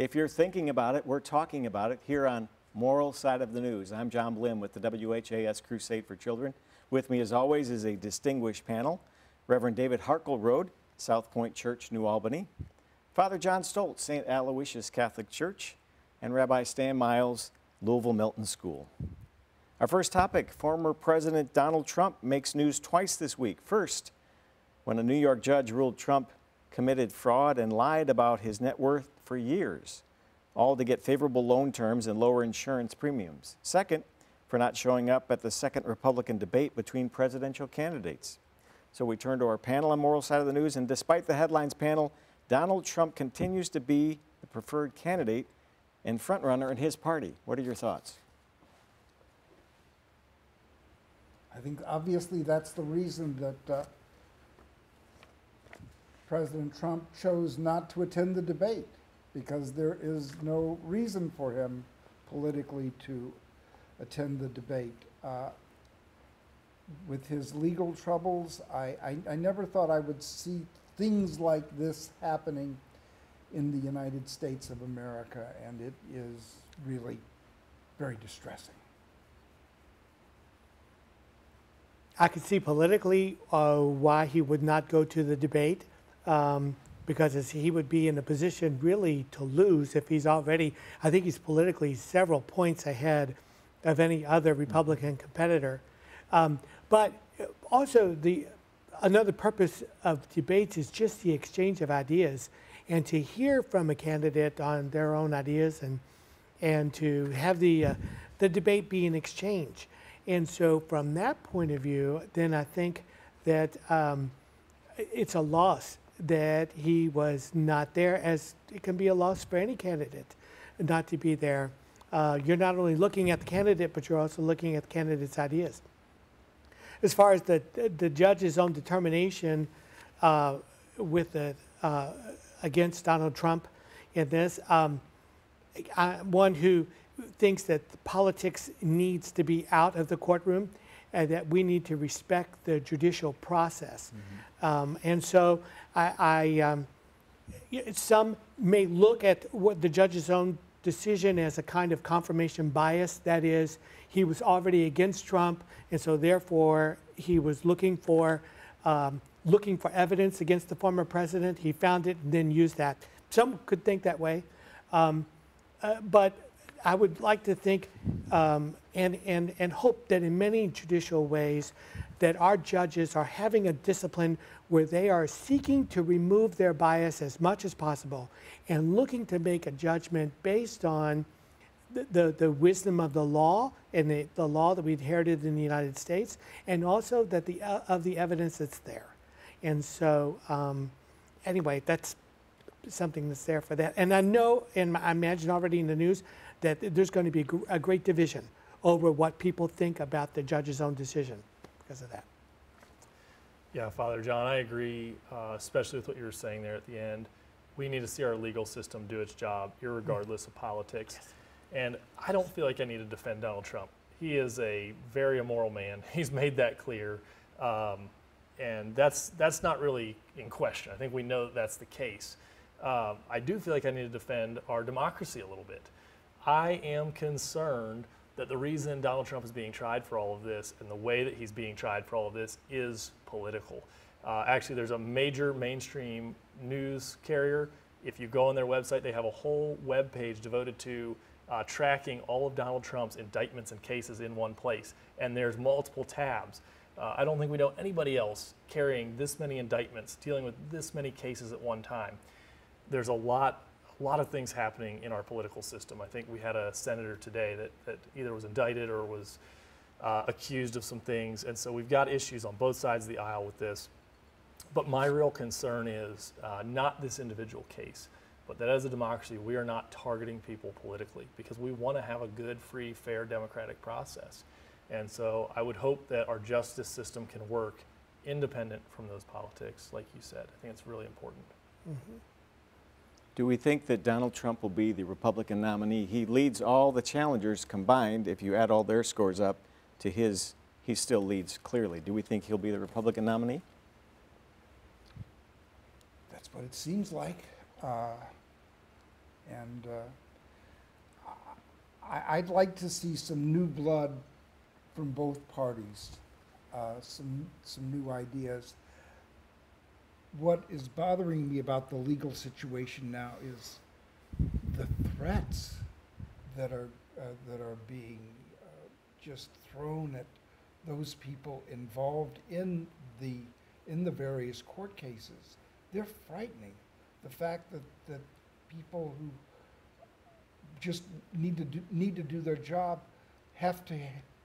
If you're thinking about it, we're talking about it here on Moral Side of the News. I'm John Blim with the WHAS Crusade for Children. With me, as always, is a distinguished panel. Reverend David Harkleroad, South Point Church, New Albany. Father John Stoltz, St. Aloysius Catholic Church. And Rabbi Stan Miles, Louisville Milton School. Our first topic, former President Donald Trump makes news twice this week. First, when a New York judge ruled Trump committed fraud and lied about his net worth for years, all to get favorable loan terms and lower insurance premiums. Second, for not showing up at the second Republican debate between presidential candidates. So we turn to our panel on Moral Side of the News, and despite the headlines panel, Donald Trump continues to be the preferred candidate and frontrunner in his party. What are your thoughts? I think obviously that's the reason that President Trump chose not to attend the debate, because there is no reason for him politically to attend the debate. With his legal troubles, I never thought I would see things like this happening in the United States of America, and it is really very distressing. I could see politically why he would not go to the debate, because he would be in a position really to lose if he's already, I think he's politically several points ahead of any other Republican competitor. But also another purpose of debates is just the exchange of ideas, and to hear from a candidate on their own ideas, and to have the debate be an exchange. And so from that point of view, then I think that it's a loss that he was not there, as it can be a loss for any candidate not to be there. You're not only looking at the candidate, but you're also looking at the candidate's ideas. As far as the judge's own determination against Donald Trump in this, one who thinks that politics needs to be out of the courtroom, and that we need to respect the judicial process. Mm-hmm. And so some may look at what the judge's own decision as a kind of confirmation bias. That is, he was already against Trump, and so therefore he was looking for evidence against the former president. He found it and then used that. Some could think that way, but I would like to think and hope that in many judicial ways that our judges are having a discipline where they are seeking to remove their bias as much as possible and looking to make a judgment based on the wisdom of the law and the law that we inherited in the United States, and also that of the evidence that's there. And so anyway, that's something that's there for that. And I know, and I imagine already in the news, that there's going to be a great division over what people think about the judge's own decision because of that. Yeah, Father John, I agree, especially with what you were saying there at the end. We need to see our legal system do its job, irregardless of politics. Yes. And I don't feel like I need to defend Donald Trump. He is a very immoral man. He's made that clear. And that's not really in question. I think we know that that's the case. I do feel like I need to defend our democracy a little bit. I am concerned that the reason Donald Trump is being tried for all of this and the way that he's being tried for all of this is political. Actually, there's a major mainstream news carrier. If you go on their website, they have a whole web page devoted to tracking all of Donald Trump's indictments and cases in one place. And there's multiple tabs. I don't think we know anybody else carrying this many indictments, dealing with this many cases at one time. There's a lot of things happening in our political system. I think we had a senator today that either was indicted or was accused of some things. And so we've got issues on both sides of the aisle with this. But my real concern is not this individual case, but that as a democracy, we are not targeting people politically, because we want to have a good, free, fair, democratic process. And so I would hope that our justice system can work independent from those politics, like you said. I think it's really important. Mm-hmm. Do we think that Donald Trump will be the Republican nominee? He leads all the challengers combined. If you add all their scores up to his, he still leads clearly. Do we think he'll be the Republican nominee? That's what it seems like. And I'd like to see some new blood from both parties, some new ideas. What is bothering me about the legal situation now is the threats that are being just thrown at those people involved in the various court cases. They're frightening. The fact that people who just need to do their job have to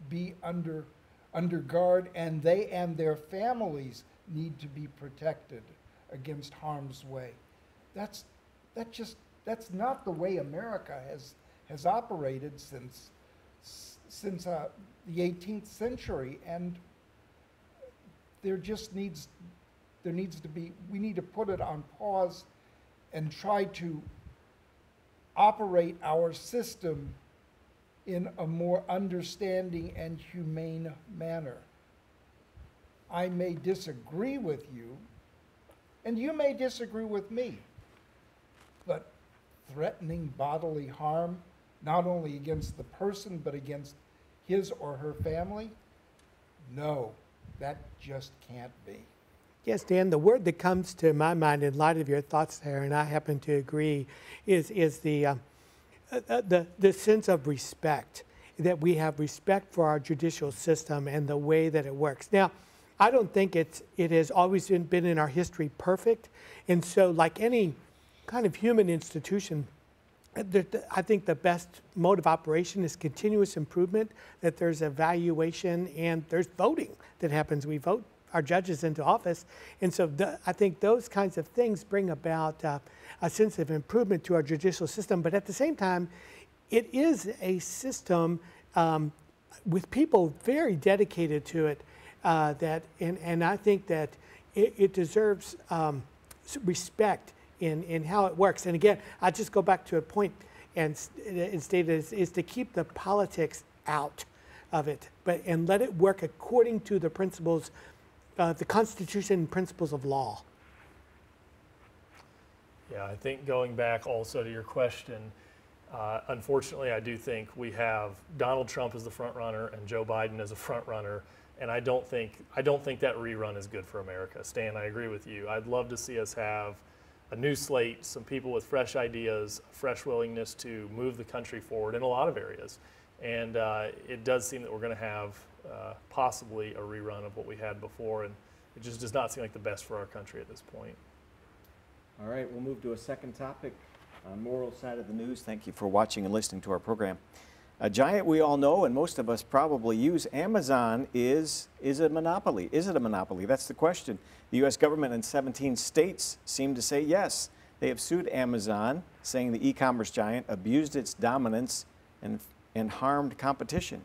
be under guard, and they and their families need to be protected against harm's way. That's not the way America has operated since the 18th century, and there needs to be, we need to put it on pause and try to operate our system in a more understanding and humane manner. I may disagree with you, and you may disagree with me, but threatening bodily harm, not only against the person, but against his or her family, no, that just can't be. Yes, Dan, the word that comes to my mind in light of your thoughts there, and I happen to agree, is the sense of respect, that we have respect for our judicial system and the way that it works. Now, I don't think it has always been in our history perfect, and so like any kind of human institution, I think the best mode of operation is continuous improvement, that there's evaluation and there's voting that happens. We vote our judges into office. And so I think those kinds of things bring about a sense of improvement to our judicial system. But at the same time, it is a system with people very dedicated to it, and I think that it deserves respect in how it works. And again, I just go back to a point and state is to keep the politics out of it, and let it work according to the principles, the Constitution and principles of law. Yeah, I think going back also to your question, unfortunately, I do think we have Donald Trump as the front runner and Joe Biden as a front runner, and I don't think that rerun is good for America. Stan, I agree with you. I'd love to see us have a new slate, some people with fresh ideas, fresh willingness to move the country forward in a lot of areas. And it does seem that we're going to have possibly a rerun of what we had before, and it just does not seem like the best for our country at this point. All right, we'll move to a second topic on moral side of the news. Thank you for watching and listening to our program. A giant we all know and most of us probably use, Amazon, is a monopoly. Is it a monopoly? That's the question. The U.S. government and 17 states seem to say yes. They have sued Amazon, saying the e-commerce giant abused its dominance and harmed competition.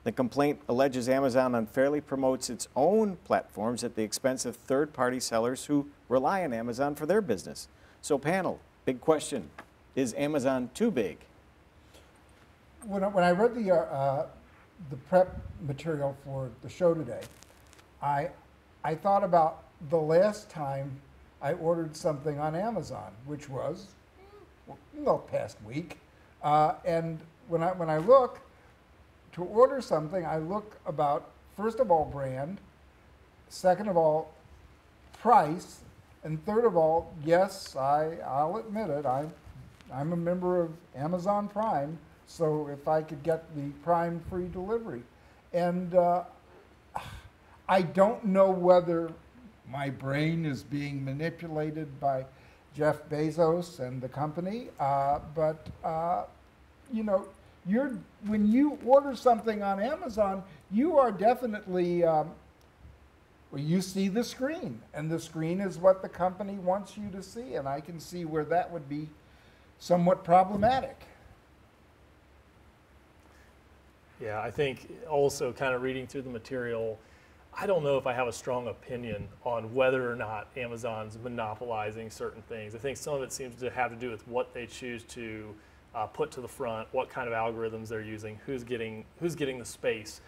The complaint alleges Amazon unfairly promotes its own platforms at the expense of third-party sellers who rely on Amazon for their business. So panel, big question, is Amazon too big? When I read the prep material for the show today, I thought about the last time I ordered something on Amazon, which was the past week. And when I look to order something, I look about, first of all, brand, second of all, price, and third of all, yes, I'll admit it, I'm a member of Amazon Prime, so if I could get the Prime free delivery. And I don't know whether my brain is being manipulated by Jeff Bezos and the company, but you know, when you order something on Amazon, you are definitely, well, you see the screen, and the screen is what the company wants you to see, and I can see where that would be somewhat problematic. Yeah, I think also kind of reading through the material, I don't know if I have a strong opinion on whether or not Amazon's monopolizing certain things. I think some of it seems to have to do with what they choose to put to the front, what kind of algorithms they're using, who's getting the space.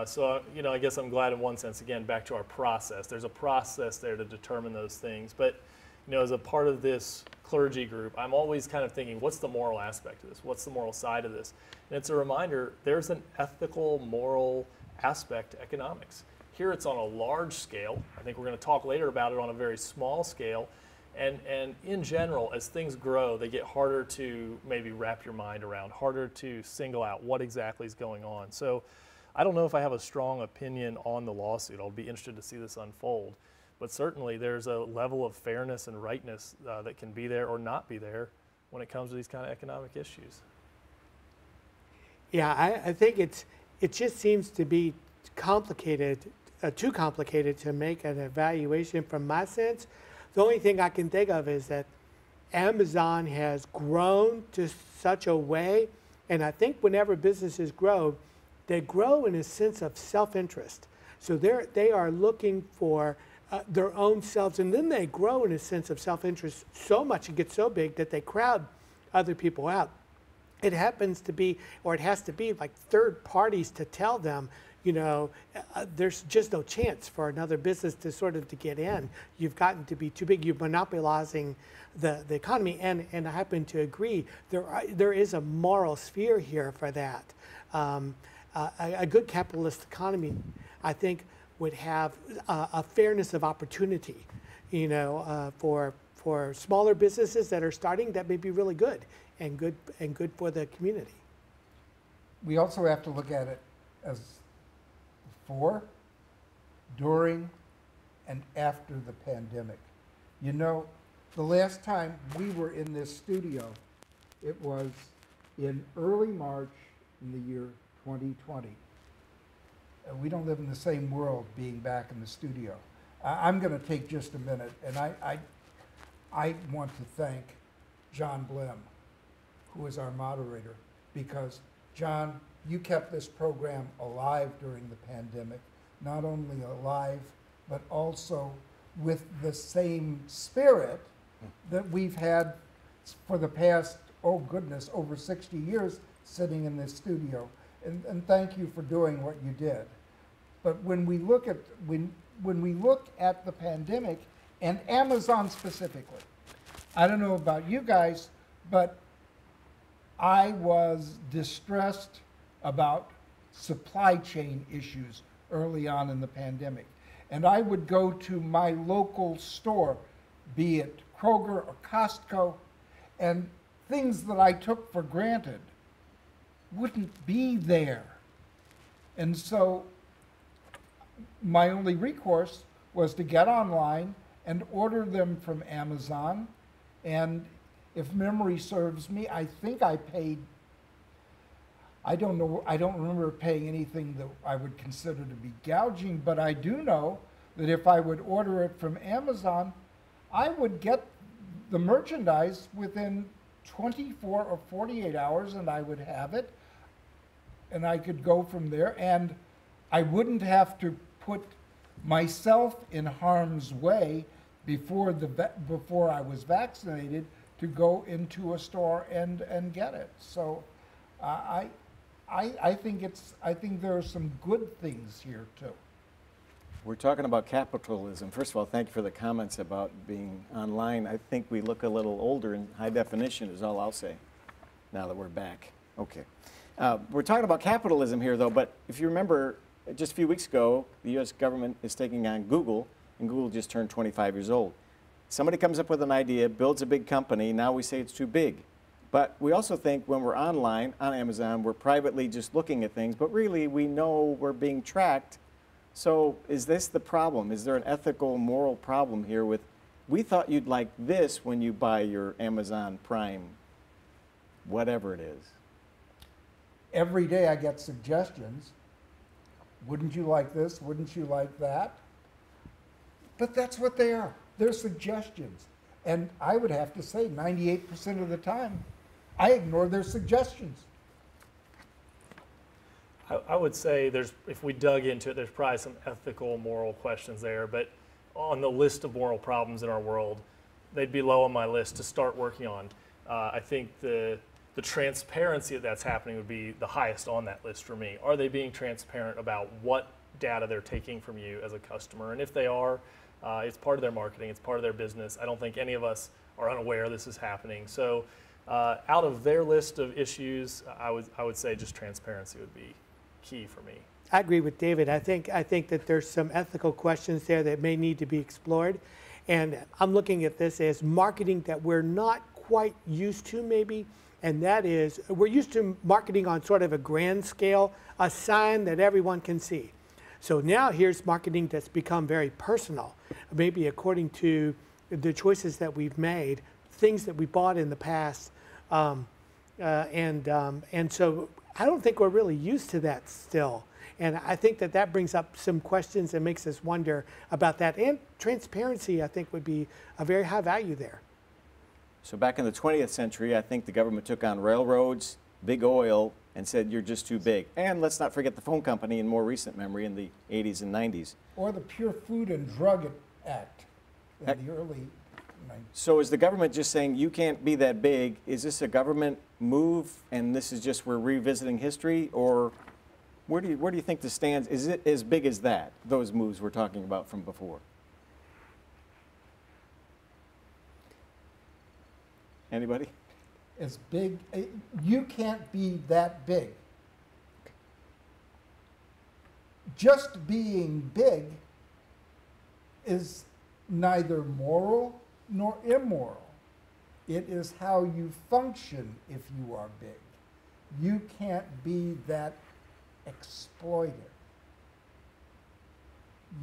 So, you know, I guess I'm glad in one sense, again, back to our process. There's a process there to determine those things. But You know, as a part of this clergy group, I'm always kind of thinking, what's the moral aspect of this? What's the moral side of this? And it's a reminder, there's an ethical, moral aspect to economics. Here it's on a large scale. I think we're going to talk later about it on a very small scale. And in general, as things grow, they get harder to maybe wrap your mind around, harder to single out what exactly is going on. So I don't know if I have a strong opinion on the lawsuit. I'll be interested to see this unfold. But certainly there's a level of fairness and rightness that can be there or not be there when it comes to these kind of economic issues. Yeah, I think it just seems to be complicated, too complicated to make an evaluation from my sense. The only thing I can think of is that Amazon has grown to such a way, and I think whenever businesses grow, they grow in a sense of self-interest. So they are looking for their own selves, and then they grow in a sense of self-interest so much and get so big that they crowd other people out. It happens to be, or it has to be, like third parties to tell them, you know, there's just no chance for another business to sort of to get in. You've gotten to be too big. You're monopolizing the economy, and I happen to agree. There is a moral sphere here for that. A good capitalist economy, I think, would have a fairness of opportunity, you know, for smaller businesses that are starting. That may be really good and good for the community. We also have to look at it as before, during, and after the pandemic. You know, the last time we were in this studio, it was in early March in the year 2020. We don't live in the same world being back in the studio. I'm going to take just a minute, and I want to thank John Blim, who is our moderator, because John, you kept this program alive during the pandemic, not only alive, but also with the same spirit that we've had for the past, oh goodness, over 60 years sitting in this studio. And thank you for doing what you did. But when we look at when we look at the pandemic and Amazon specifically, I don't know about you guys, but I was distressed about supply chain issues early on in the pandemic. And I would go to my local store, be it Kroger or Costco, and things that I took for granted wouldn't be there. And so my only recourse was to get online and order them from Amazon. And if memory serves me, I think I paid, I don't know, I don't remember paying anything that I would consider to be gouging, but I do know that if I would order it from Amazon, I would get the merchandise within 24 or 48 hours and I would have it. And I could go from there, and I wouldn't have to put myself in harm's way before I was vaccinated to go into a store and get it. So I think there are some good things here too. We're talking about capitalism. First of all, thank you for the comments about being online. I think we look a little older in high definition is all I'll say now that we're back. Okay. We're talking about capitalism here, though, but if you remember, just a few weeks ago, the U.S. government is taking on Google, and Google just turned 25 years old. Somebody comes up with an idea, builds a big company, now we say it's too big. But we also think when we're online, on Amazon, we're privately just looking at things, but really we know we're being tracked. So is this the problem? Is there an ethical, moral problem here with, we thought you'd like this when you buy your Amazon Prime, whatever it is? Every day I get suggestions. Wouldn't you like this? Wouldn't you like that? But that's what they are. They're suggestions. And I would have to say 98% of the time, I ignore their suggestions. I would say if we dug into it, there's probably some ethical, moral questions there. But on the list of moral problems in our world, they'd be low on my list to start working on. I think the transparency that's happening would be the highest on that list for me. Are they being transparent about what data they're taking from you as a customer? And if they are, It's part of their marketing. It's part of their business. I don't think any of us are unaware this is happening. So out of their list of issues, I would say just transparency would be key for me. I agree with David. I think that there's some ethical questions there that may need to be explored. And I'm looking at this as marketing that we're not quite used to maybe. And that is, we're used to marketing on sort of a grand scale, a sign that everyone can see. So now here's marketing that's become very personal, maybe according to the choices that we've made, things that we bought in the past. And so I don't think we're really used to that still. And I think that brings up some questions and makes us wonder about that. And transparency, I think, would be a very high value there. So back in the 20th century, I think the government took on railroads, big oil, and said, you're just too big. And let's not forget the phone company in more recent memory in the 80s and 90s. Or the Pure Food and Drug Act in the early 90s. So is the government just saying, you can't be that big? Is this a government move, and this is just we're revisiting history? Or where do you think this stands? Is it as big as that, those moves we're talking about from before? Anybody? As big, you can't be that big. Just being big is neither moral nor immoral. It is how you function if you are big. You can't be that exploitive.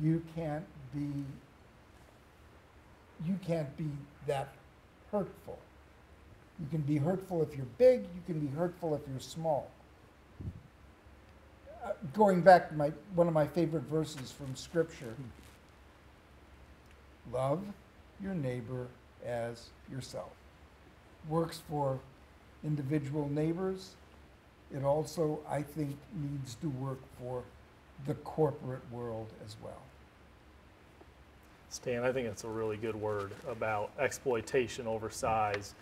You can't be that hurtful. You can be hurtful if you're big, you can be hurtful if you're small. Going back to one of my favorite verses from Scripture, love your neighbor as yourself. Works for individual neighbors. It also, I think, needs to work for the corporate world as well. Stan, I think it's a really good word about exploitation over size.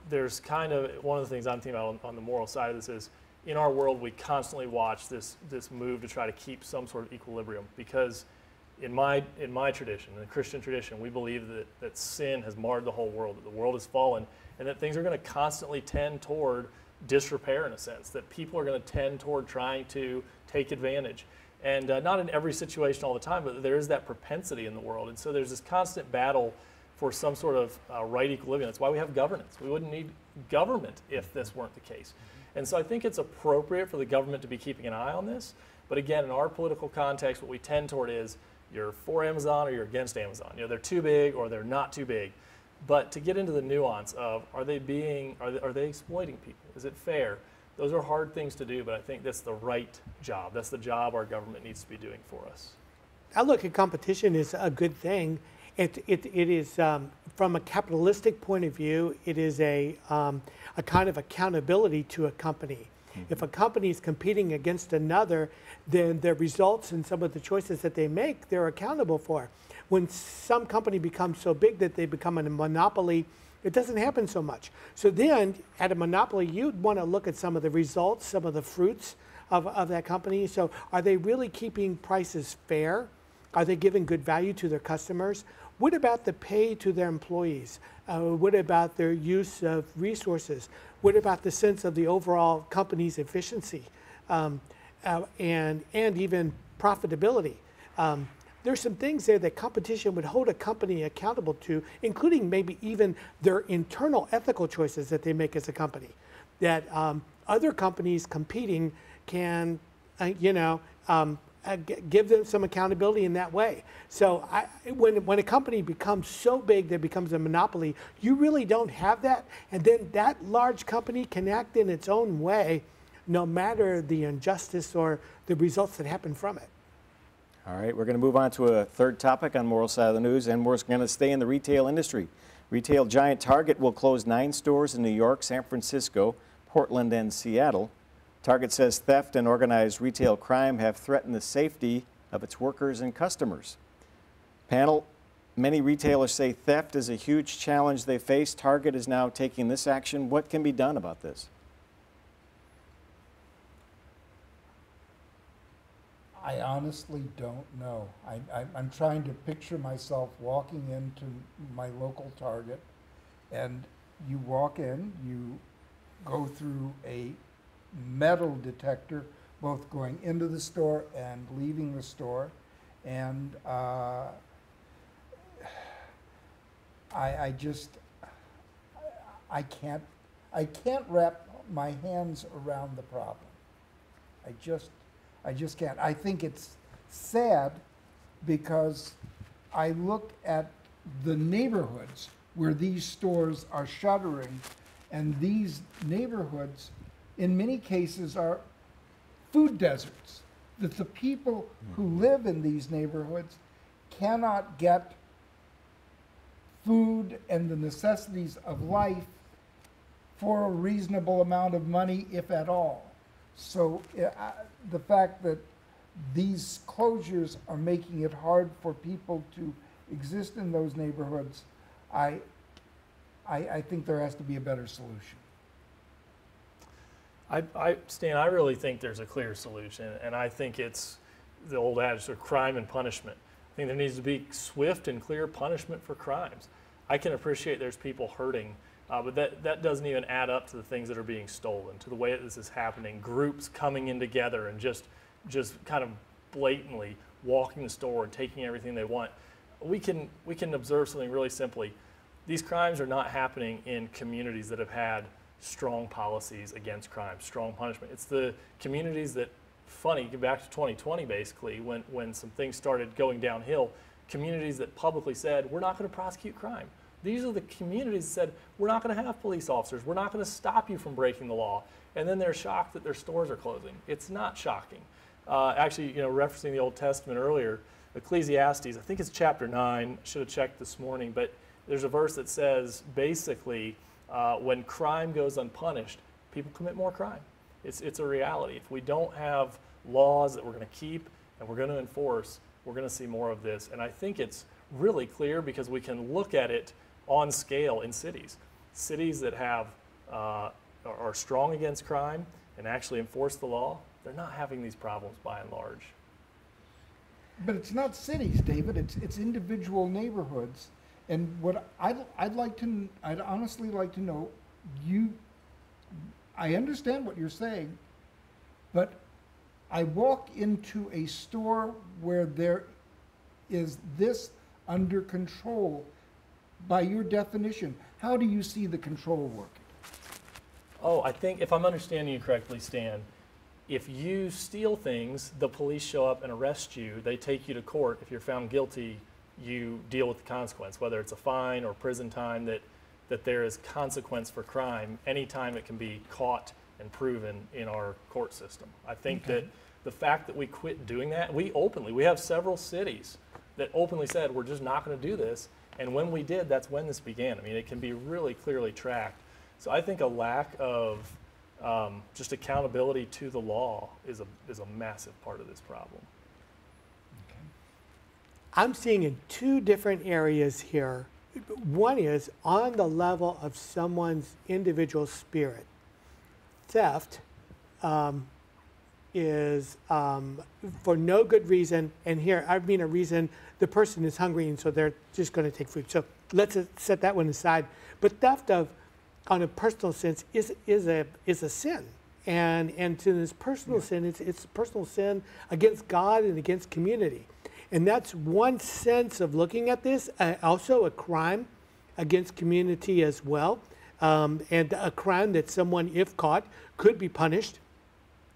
There's kind of, one of the things I'm thinking about on the moral side of this is, in our world, we constantly watch this move to try to keep some sort of equilibrium, because in my tradition, in the Christian tradition, we believe that sin has marred the whole world, that the world has fallen, and that things are going to constantly tend toward disrepair, in a sense, that people are going to tend toward trying to take advantage. And not in every situation all the time, but there is that propensity in the world. And so there's this constant battle for some sort of right equilibrium. That's why we have governance. We wouldn't need government if this weren't the case. And so I think it's appropriate for the government to be keeping an eye on this. But again, in our political context, what we tend toward is you're for Amazon or you're against Amazon. You know, they're too big or they're not too big. But to get into the nuance of are they exploiting people? Is it fair? Those are hard things to do, but I think that's the right job. That's the job our government needs to be doing for us. I look at competition as a good thing. It is, from a capitalistic point of view, it is a kind of accountability to a company. Mm-hmm. If a company is competing against another, then the results and some of the choices that they make, they're accountable for. When some company becomes so big that they become a monopoly, it doesn't happen so much. So then, at a monopoly, you'd want to look at some of the results, some of the fruits of that company. So are they really keeping prices fair? Are they giving good value to their customers? What about the pay to their employees? What about their use of resources? What about the sense of the overall company's efficiency and even profitability? There's some things there that competition would hold a company accountable to, including maybe even their internal ethical choices that they make as a company. That other companies competing can, give them some accountability in that way. So when a company becomes so big that it becomes a monopoly, you really don't have that. And then that large company can act in its own way, no matter the injustice or the results that happen from it. All right, we're going to move on to a third topic on Moral Side of the News, and we're going to stay in the retail industry. Retail giant Target will close 9 stores in New York, San Francisco, Portland, and Seattle. Target says theft and organized retail crime have threatened the safety of its workers and customers. Panel, many retailers say theft is a huge challenge they face. Target is now taking this action. What can be done about this? I honestly don't know. I'm trying to picture myself walking into my local Target, and you walk in, you go through a metal detector, both going into the store and leaving the store, and I just, I can't wrap my hands around the problem. I just can't. I think it's sad because I look at the neighborhoods where these stores are shuttering, and these neighborhoods, in many cases, are food deserts. That the people who live in these neighborhoods cannot get food and the necessities of life for a reasonable amount of money, if at all. So the fact that these closures are making it hard for people to exist in those neighborhoods, I think there has to be a better solution. Stan, I really think there's a clear solution, and I think it's the old adage of crime and punishment. I think there needs to be swift and clear punishment for crimes. I can appreciate there's people hurting, but that doesn't even add up to the things that are being stolen, to the way that this is happening, groups coming in together and just kind of blatantly walking the store and taking everything they want. We can observe something really simply. These crimes are not happening in communities that have had strong policies against crime, strong punishment. It's the communities that, funny, get back to 2020 basically, when some things started going downhill, communities that publicly said, we're not going to prosecute crime. These are the communities that said, we're not going to have police officers, we're not going to stop you from breaking the law. And then they're shocked that their stores are closing. It's not shocking. Actually, referencing the Old Testament earlier, Ecclesiastes, I think it's chapter 9, should have checked this morning, but there's a verse that says, basically, when crime goes unpunished, people commit more crime. It's a reality. If we don't have laws that we're going to keep and we're going to enforce, we're going to see more of this. And I think it's really clear because we can look at it on scale in cities. Cities that have are strong against crime and actually enforce the law, they're not having these problems by and large. But it's not cities, David. It's individual neighborhoods. And what I'd honestly like to know, I understand what you're saying, but I walk into a store where there is this under control. By your definition, how do you see the control working? Oh, I think if I'm understanding you correctly, Stan, if you steal things, the police show up and arrest you, they take you to court. If you're found guilty, you deal with the consequence, whether it's a fine or prison time, that there is consequence for crime anytime it can be caught and proven in our court system. I think that the fact that we quit doing that, we have several cities that openly said, we're just not going to do this. And when we did, that's when this began. I mean, it can be really clearly tracked. So I think a lack of just accountability to the law is a massive part of this problem. I'm seeing in two different areas here. One is on the level of someone's individual spirit. Theft is for no good reason, and here I mean a reason the person is hungry and so they're just going to take food. So let's set that one aside. But theft on a personal sense is a sin, and to this personal sin, it's personal sin against God and against community. And that's one sense of looking at this. Also a crime against community as well, and a crime that someone, if caught, could be punished.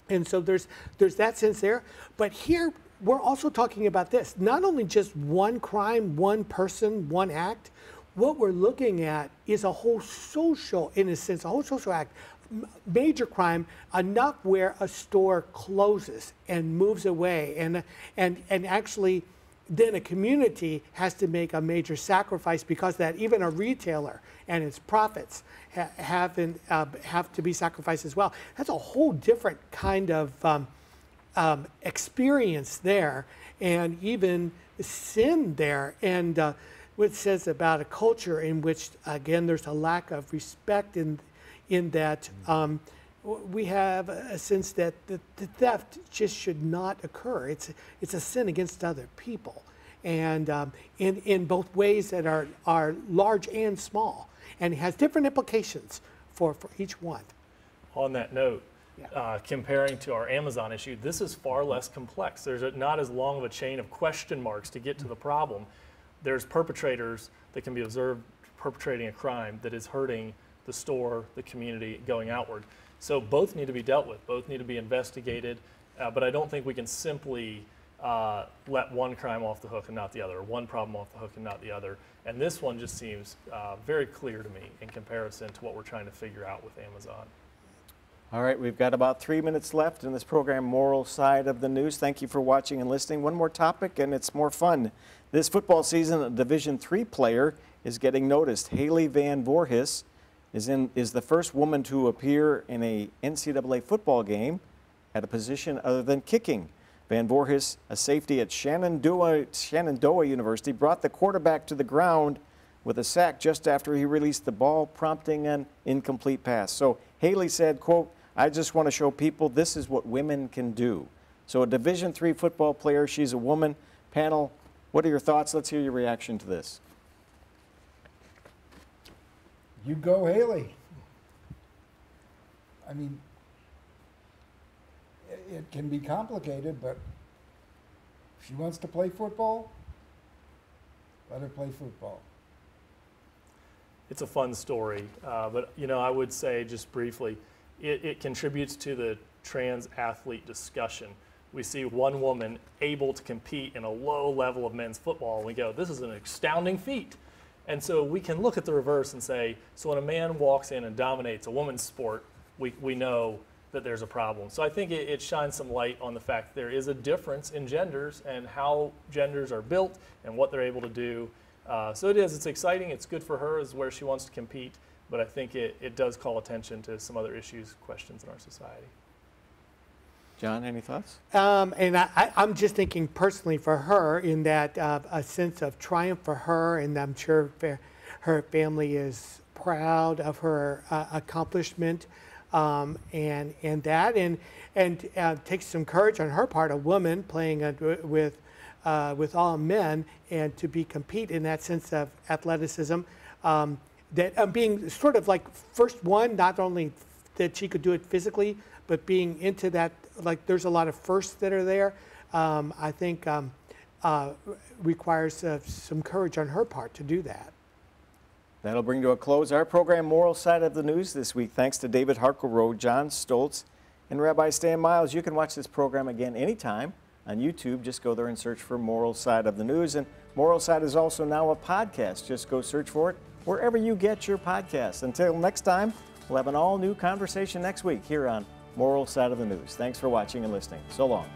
And so there's that sense there. But here we're also talking about this, not only just one crime, one person, one act. What we're looking at is a whole social, in a sense, a whole social act, major crime, enough where a store closes and moves away, and actually then a community has to make a major sacrifice because that even a retailer and its profits have to be sacrificed as well. That's a whole different kind of experience there, and even sin there. And what it says about a culture in which, again, there's a lack of respect in that we have a sense that the theft just should not occur. It's a sin against other people, and in both ways that are large and small, and it has different implications for each one. On that note, Yeah. comparing to our Amazon issue, this is far less complex. There's not as long of a chain of question marks to get to the problem. There's perpetrators that can be observed perpetrating a crime that is hurting the store, the community, going outward. So both need to be dealt with, both need to be investigated, but I don't think we can simply let one crime off the hook and not the other, or one problem off the hook and not the other. And this one just seems very clear to me in comparison to what we're trying to figure out with Amazon. All right, we've got about 3 minutes left in this program, Moral Side of the News. Thank you for watching and listening. One more topic, and it's more fun. This football season, a Division III player is getting noticed. Haley Van Voorhis is the first woman to appear in a NCAA football game at a position other than kicking. Van Voorhis, a safety at Shenandoah University, brought the quarterback to the ground with a sack just after he released the ball, prompting an incomplete pass. So Haley said, quote, "I just want to show people this is what women can do." So a Division III football player, she's a woman. Panel, what are your thoughts? Let's hear your reaction to this. You go, Haley. I mean, it can be complicated, but if she wants to play football, let her play football. It's a fun story, but I would say just briefly, it contributes to the trans athlete discussion. We see one woman able to compete in a low level of men's football, and we go, this is an astounding feat. And so we can look at the reverse and say, so when a man walks in and dominates a woman's sport, we know that there's a problem. So I think it shines some light on the fact that there is a difference in genders and how genders are built and what they're able to do. So it's exciting, it's good for her, is where she wants to compete, but I think it does call attention to some other issues, questions in our society. John, any thoughts? And I'm just thinking personally for her in that a sense of triumph for her, and I'm sure her family is proud of her accomplishment, and takes some courage on her part, a woman playing with all men, and to compete in that sense of athleticism, that being sort of like first one, not only that she could do it physically, but being into that, like there's a lot of firsts that are there, I think requires some courage on her part to do that. That'll bring to a close our program, Moral Side of the News, this week. Thanks to David Harkleroad, John Stoltz, and Rabbi Stan Miles. You can watch this program again anytime on YouTube. Just go there and search for Moral Side of the News. And Moral Side is also now a podcast. Just go search for it wherever you get your podcasts. Until next time, we'll have an all-new conversation next week here on Moral Side of the News. Thanks for watching and listening. So long.